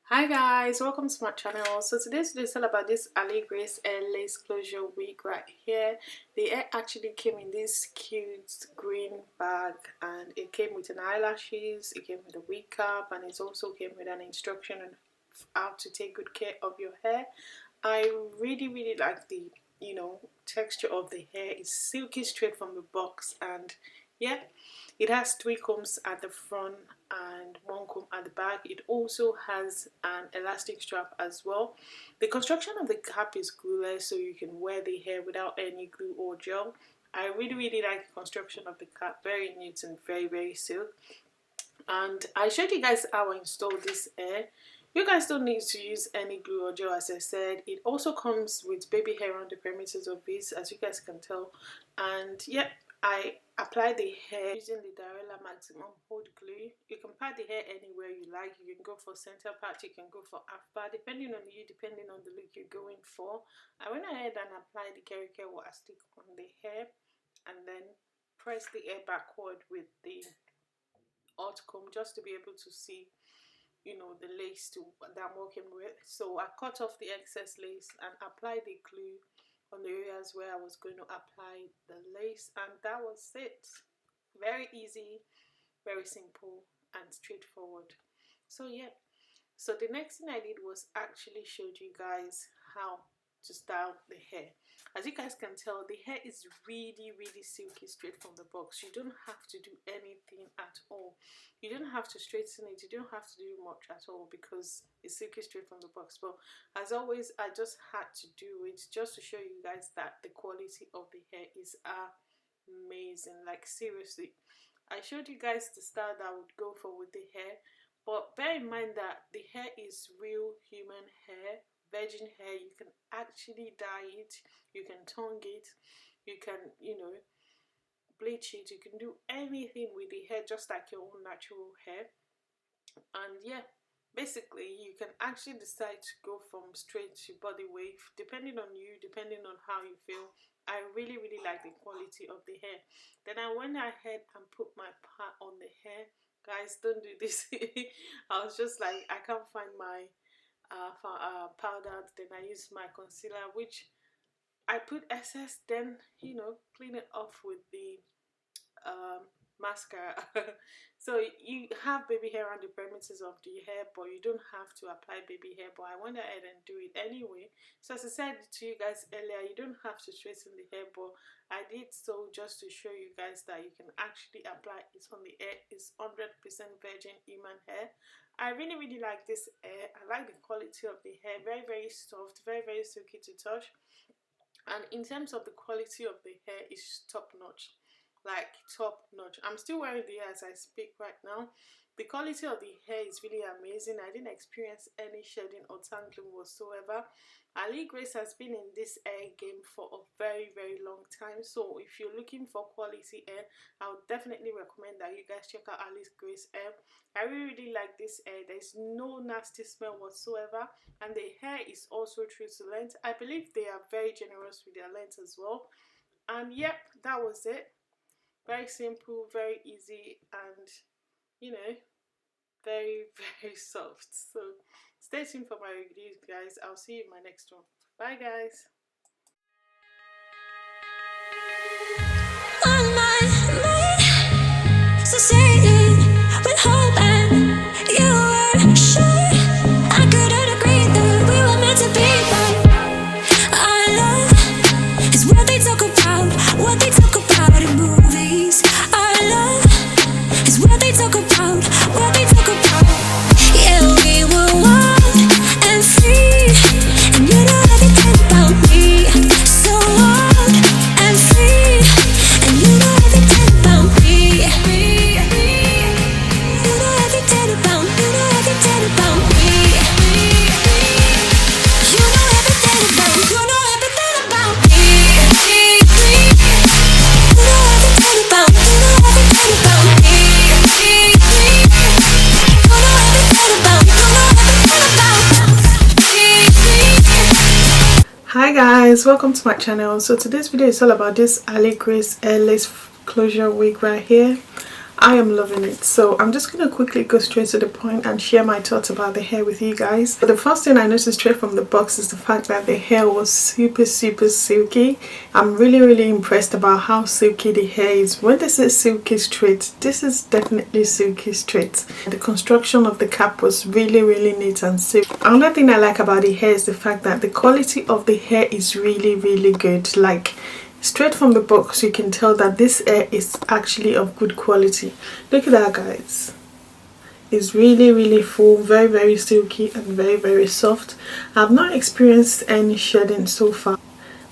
Hi guys, welcome to my channel. So today's video is all about this Ali Grace hair lace closure wig right here. The hair actually came in this cute green bag, and it came with an eyelashes, it came with a wig cap, and it also came with an instruction on how to take good care of your hair. I really like the texture of the hair. It's silky straight from the box, and yeah, it has 3 combs at the front and 1 comb at the back. It also has an elastic strap as well. The construction of the cap is glueless, so you can wear the hair without any glue or gel. I really like the construction of the cap. Very neat and very silk. And I showed you guys how I installed this hair. You guys don't need to use any glue or gel, as I said. It also comes with baby hair on the perimeters of this, as you guys can tell. And yeah, I apply the hair using the Darelilliana maximum hold glue. You can pat the hair anywhere you like. You can go for center part, you can go for half part, depending on you, depending on the look you're going for. I went ahead and applied the Kerry Care water stick on the hair, and then press the hair backward with the hot comb just to be able to see the lace that I'm working with. So I cut off the excess lace and applied the glue on the areas where I was going to apply the lace, and that was it. Very easy, very simple and straightforward. So yeah, so the next thing I did was actually showed you guys how to style the hair. As you guys can tell, the hair is really silky straight from the box. You don't have to do anything at all. You don't have to straighten it, you don't have to do much at all, because it's silky straight from the box. But as always, I just had to do it just to show you guys that the quality of the hair is amazing. Like seriously, I showed you guys the style that I would go for with the hair, but bear in mind that the hair is real human hair, virgin hair. You can actually dye it, you can tongue it, you can bleach it, you can do anything with the hair just like your own natural hair. And yeah, basically you can actually decide to go from straight to body wave depending on you, depending on how you feel. I really like the quality of the hair. Then I went ahead and put my part on the hair. Guys, don't do this. I was just like, I can't find my powder. Then I used my concealer, which I put excess, then clean it off with the mascara. So you have baby hair on the perimeters of the hair, but you don't have to apply baby hair, but I went ahead and do it anyway. So as I said to you guys earlier, you don't have to straighten the hair, but I did so just to show you guys that you can actually apply it on the hair. It's 100% virgin human hair. I really like this hair. I like the quality of the hair. Very soft, very silky to touch. And in terms of the quality of the hair, is top notch. Like top notch. I'm still wearing the hair as I speak right now. The quality of the hair is really amazing. I didn't experience any shedding or tangling whatsoever. Ali Grace has been in this hair game for a very long time. So if you're looking for quality hair, I would definitely recommend that you guys check out Ali Grace hair. I really like this hair. There's no nasty smell whatsoever, and the hair is also true to length. I believe they are very generous with their length as well. And yep, that was it. Very simple, very easy, and very soft. So stay tuned for my reviews, guys. I'll see you in my next one. Bye guys. On my mind, so say it with hope, and you were sure I couldn't agree that we were meant to be. But our love is what they talk about in movies. Our love is what they talk about, Yeah, we were wild and free, and you know everything about me. So wild and free, and you know everything about me. You know everything about me. You know everything about me. You know everything about me. You know everything about me. You know everything about me. You know everything about me. Hi guys, welcome to my channel. So today's video is all about this Ali Grace hair lace closure wig right here. I am loving it. So I'm just going to quickly go straight to the point and share my thoughts about the hair with you guys. But the first thing I noticed straight from the box is the fact that the hair was super silky. I'm really impressed about how silky the hair is. When they say silky straight, this is definitely silky straight. The construction of the cap was really neat and silky. Another thing I like about the hair is the fact that the quality of the hair is really good. Like, straight from the box you can tell that this hair is actually of good quality. Look at that, guys. It's really full, very silky and very soft. I've not experienced any shedding so far.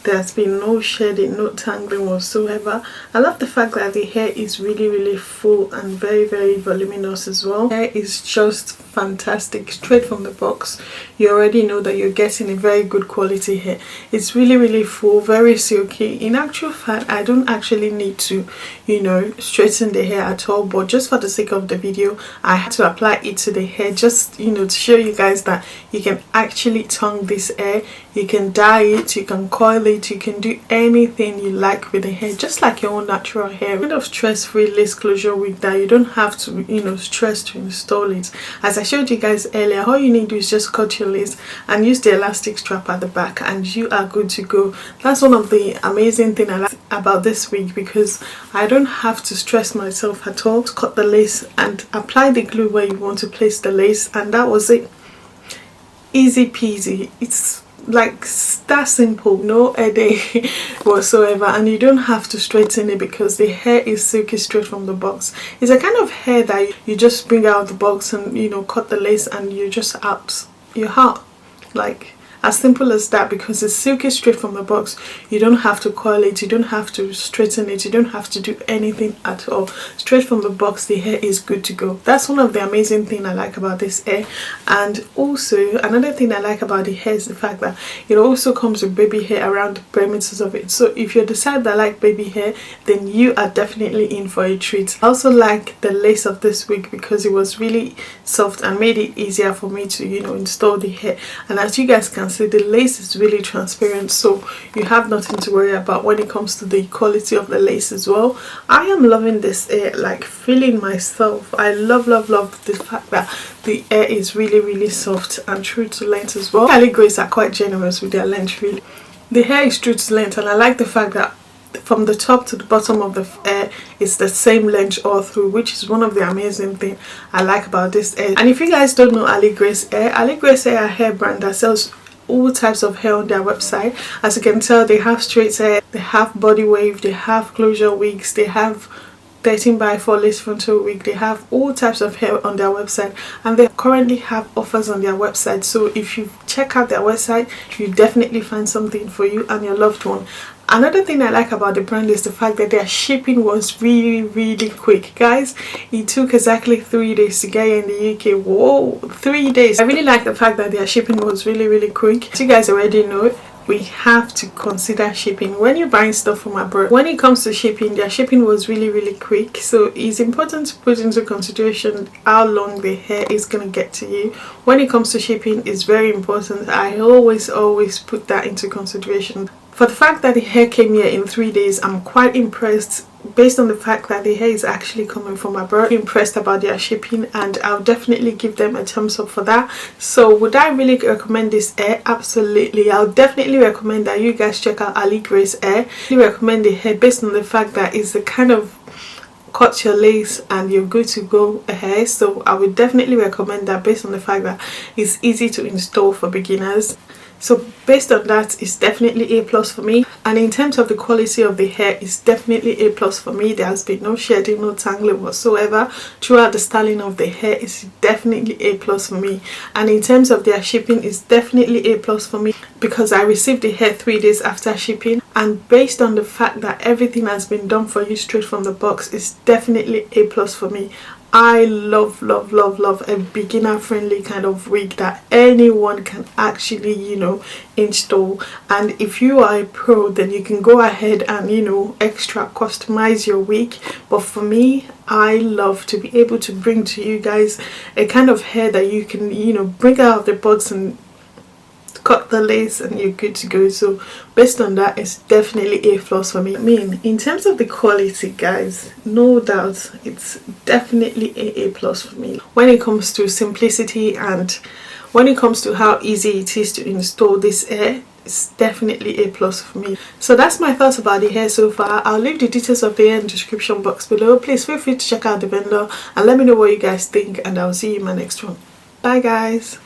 There's been no shedding, no tangling whatsoever. I love the fact that the hair is really full and very voluminous as well. Hair is just fantastic. Straight from the box you already know that you're getting a very good quality hair. It's really full, very silky. In actual fact, I don't actually need to, you know, straighten the hair at all, but just for the sake of the video I had to apply it to the hair, just, you know, to show you guys that you can actually tongue this hair. You can dye it, you can coil it, you can do anything you like with the hair, just like your own natural hair. Kind of stress-free lace closure wig that you don't have to, you know, stress to install it. As I showed you guys earlier, all you need to do is just cut your lace and use the elastic strap at the back and you are good to go. That's one of the amazing things I like about this wig, because I don't have to stress myself at all. Cut the lace and apply the glue where you want to place the lace, and that was it. Easy peasy. It's like that simple, no headache whatsoever, and you don't have to straighten it because the hair is silky straight from the box. It's a kind of hair that you just bring out the box and, you know, cut the lace and you're just out. You're out. Like, as simple as that, because it's silky straight from the box. You don't have to coil it, you don't have to straighten it, you don't have to do anything at all. Straight from the box the hair is good to go. That's one of the amazing things I like about this hair. And also another thing I like about the hair is the fact that it also comes with baby hair around the perimeters of it. So if you decide that I like baby hair, then you are definitely in for a treat. I also like the lace of this wig because it was really soft and made it easier for me to, you know, install the hair. And as you guys can see, the lace is really transparent, so you have nothing to worry about when it comes to the quality of the lace as well. I am loving this hair, like feeling myself. I love the fact that the hair is really soft and true to length as well. Curly grays are quite generous with their length, really. The hair is true to length, and I like the fact that from the top to the bottom of the hair it's the same length all through, which is one of the amazing things I like about this hair. And if you guys don't know Ali Grace Hair, Ali Grace Hair are a hair brand that sells all types of hair on their website. As you can tell, they have straight hair, they have body wave, they have closure wigs, they have 13x4 lace frontal wig, they have all types of hair on their website, and they currently have offers on their website. So if you check out their website, you definitely find something for you and your loved one. Another thing I like about the brand is the fact that their shipping was really quick. Guys, it took exactly 3 days to get here in the UK. Whoa, 3 days. I really like the fact that their shipping was really quick. As you guys already know, we have to consider shipping when you're buying stuff from abroad. When it comes to shipping, their shipping was really quick, so it's important to put into consideration how long the hair is going to get to you. When it comes to shipping, it's very important. I always put that into consideration. For the fact that the hair came here in 3 days, I'm quite impressed. Based on the fact that the hair is actually coming from abroad, impressed about their shipping, and I'll definitely give them a thumbs up for that. So would I really recommend this hair? Absolutely. I'll definitely recommend that you guys check out Ali Grace Hair. I recommend the hair based on the fact that it's the kind of cut your lace and you're good to go hair. So I would definitely recommend that based on the fact that it's easy to install for beginners. So based on that, it's definitely A+ for me. And in terms of the quality of the hair, it's definitely A+ for me. There has been no shedding, no tangling whatsoever throughout the styling of the hair. It's definitely A+ for me. And in terms of their shipping, it's definitely A+ for me because I received the hair 3 days after shipping. And based on the fact that everything has been done for you straight from the box, it's definitely A+ for me. I love a beginner friendly kind of wig that anyone can actually, you know, install. And if you are a pro, then you can go ahead and, you know, extra customize your wig. But for me, I love to be able to bring to you guys a kind of hair that you can, you know, bring out of the box and cut the lace and you're good to go. So based on that, it's definitely A plus for me. I mean, in terms of the quality, guys, no doubt it's definitely A plus for me. When it comes to simplicity and when it comes to how easy it is to install this hair, it's definitely A plus for me. So that's my thoughts about the hair so far. I'll leave the details of the hair in the description box below. Please feel free to check out the vendor and let me know what you guys think, and I'll see you in my next one. Bye guys.